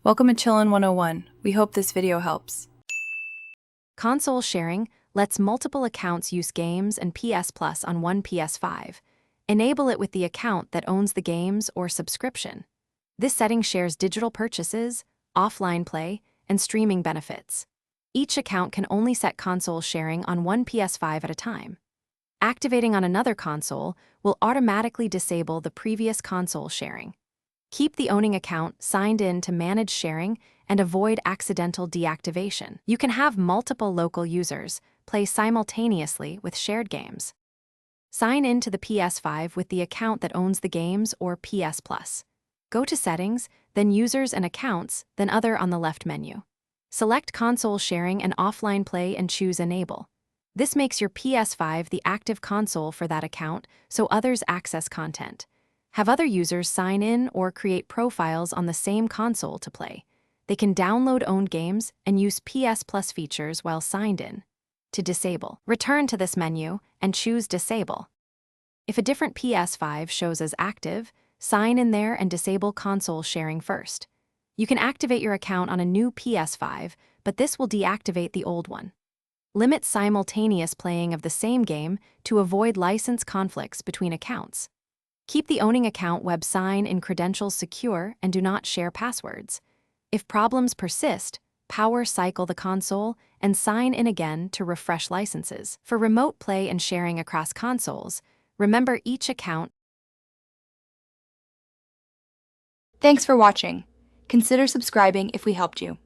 Welcome to Chillin' 101. We hope this video helps. Console sharing lets multiple accounts use games and PS Plus on one PS5. Enable it with the account that owns the games or subscription. This setting shares digital purchases, offline play, and streaming benefits. Each account can only set console sharing on one PS5 at a time. Activating on another console will automatically disable the previous console sharing. Keep the owning account signed in to manage sharing and avoid accidental deactivation. You can have multiple local users play simultaneously with shared games. Sign in to the PS5 with the account that owns the games or PS Plus. Go to Settings, then Users and Accounts, then Other on the left menu. Select console sharing and offline play and choose Enable. This makes your PS5 the active console for that account so others access content. Have other users sign in or create profiles on the same console to play. They can download owned games and use PS Plus features while signed in. To disable, return to this menu and choose Disable. If a different PS5 shows as active, sign in there and disable console sharing first. You can activate your account on a new PS5, but this will deactivate the old one. Limit simultaneous playing of the same game to avoid license conflicts between accounts. Keep the owning account web sign and credentials secure and do not share passwords. If problems persist, power cycle the console and sign in again to refresh licenses. For remote play and sharing across consoles, remember each account. Thanks for watching. Consider subscribing if we helped you.